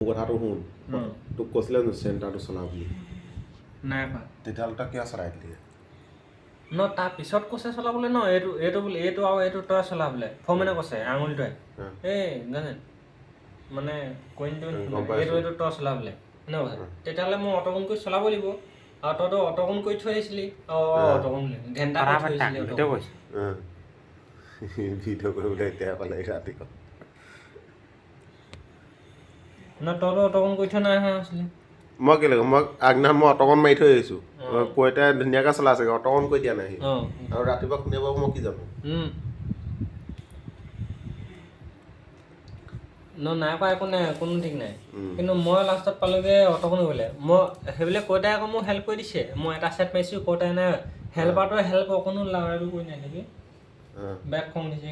কথাটো শুন তোক কৈছিলে নো চেণ্টাৰটো চলা বুলি নাই কোৱা তেতিয়াহ'লে তই কিয় চলাই দিলি ন তাৰ পিছত কৈছে চলাবলৈ ন এইটো বোলে এইটো আৰু এইটো তই চলাবলৈ ফৰ্মেনে কৈছে আঙুলিটোৱে এই জানে মানে এইটো তই চলাবলৈ ন তেতিয়াহ'লে মই অট'কন কৰি চলাব লাগিব আৰু তইতো অট'কন কৰি থৈ আহিছিলি অট'কন ঘেণ্টা কৰি থৈ আহিছিলি ভিডিঅ' কৰিবলৈ এতিয়া পালে ৰাতিপুৱা ন তইতো অট'কন কৰি থৈ নাই অহা আছিলে মই কেলে মই আগদিনা মই অট'কন মাৰি থৈ আহিছোঁ কৈতে ধুনীয়াকৈ চলাই আছে অট'কন কৰি দিয়া নাই আৰু ৰাতিপুৱা কোনে পাব মই কি জানো নাই কৰা একো নাই কোনো ঠিক নাই কিন্তু মই লাষ্টত পালোঁগৈ অট'কন কৰিলে মই সেইবিলাক কৈতাই আকৌ মোক হেল্প কৰি দিছে মই এটা ছেট পাইছোঁ কৈতাই নাই হেল্পাৰটোৱে হেল্প অকণো লাভাৰটো কৰি নাই নেকি বেক খং দিছে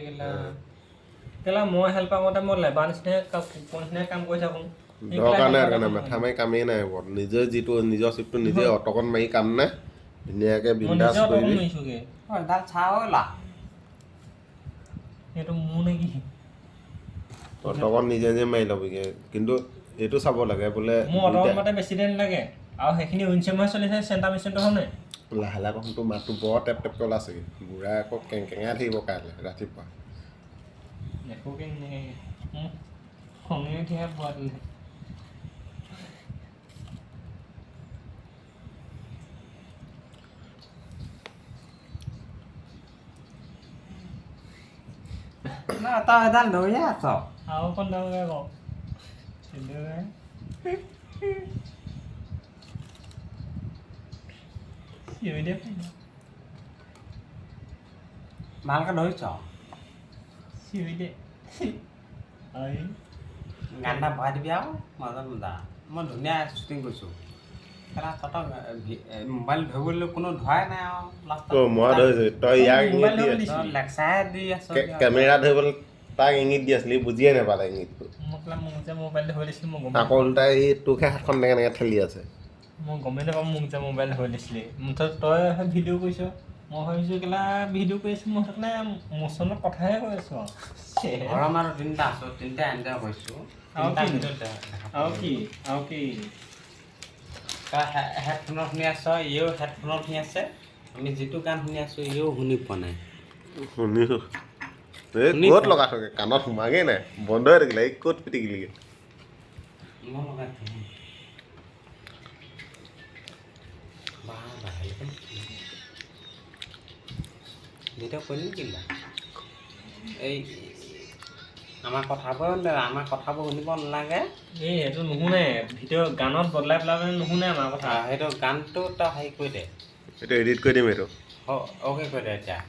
কেলা মই হেল্পাৰ মতে মই লেবাৰ নিচিনাই কাম কৰি থাকোঁ দৰকাৰ নাই কাৰণে মাথা মাৰি কামেই নাই হ'ব নিজে যিটো নিজৰ চিপটো নিজে অট'কন মাৰি কাম নাই ধুনীয়াকৈ বিন্দাছ কৰিবি এইটো মোৰ নেকি অট'কন নিজে নিজে মাৰি ল'বিগৈ কিন্তু এইটো চাব লাগে বোলে মোৰ অট'কন মাতে বেছি দেৰি নালাগে আৰু সেইখিনি উইনচেমহে চলিছে চেণ্টাৰ মেচিনটো হয় নাই লাহে লাহে কচোন তোৰ মাতটো বৰ টেপ টেপকৈ ওলাইছেগৈ বুঢ়া আকৌ কেংকেঙাই থাকিব কাইলৈ ৰাতিপুৱা একো খঙে উঠিহে পোৱা দিলে tao đang đuổi á sao আৰু অকণ ডাঙৰকৈ কওঁ চিঞৰি দে mal cái đuổi sao চিঞৰি দে গানটা ভৰাই দিবি আৰু মাজত মজা মই ধুনীয়া শ্বুটিং কৰিছোঁ কেলা তহঁতক মোবাইল ধৰিবলৈ কোনো ধৰাই নাই আৰু লাষ্টত মই ধৰিছোঁ তই ইয়াক লেকচাৰ দি আছ কেমেৰা ধৰিবলৈ তাক ইংগিত দি আছিলি বুজিয়ে নাপালে ইংগিতটো মোক যে মোবাইলটো ধৰি দিছিলোঁ মই আকৌ ওলটাই এই তোকহে হাতখন এনেকৈ ঠেলি আছে মই গমেই নাপাওঁ মোক যে মোবাইল ধৰি দিছিলি মুঠতে তই ভিডিঅ' কৰিছ মই ভাবিছোঁ কেলা ভিডিঅ' কৰি আছোঁ মই সেইকাৰণে মোচনত কথাহে কৈ আছোঁ গৰম আৰু তিনিটা আছোঁ তিনিটা এনজয় কৰিছোঁ আৰু কি তই হেডফোনত শুনি আছ ইয়েও হেডফোনত শুনি আছে আমি যিটো গান শুনি আছোঁ ইয়েও শুনি পোৱা নাই শুনিছোঁ এই ক'ত লগাই থাকে কাণত সোমাগৈ নাই বন্ধ হৈ থাকিলে এই ক'ত পিটিকিলিগৈ মই লগাই থাকোঁ ভিডিঅ' কৰিম কিলা এই আমাৰ কথাবোৰ শুনিব নালাগে এই এইটো নুশুনে ভিডিঅ' গানত বদলাই পেলাই মানে নুশুনে আমাৰ কথা সেইটো গানটো তই হেৰি কৰি দে এইটো এডিট কৰি দিম এইটো অ'কে কৰি দে এতিয়া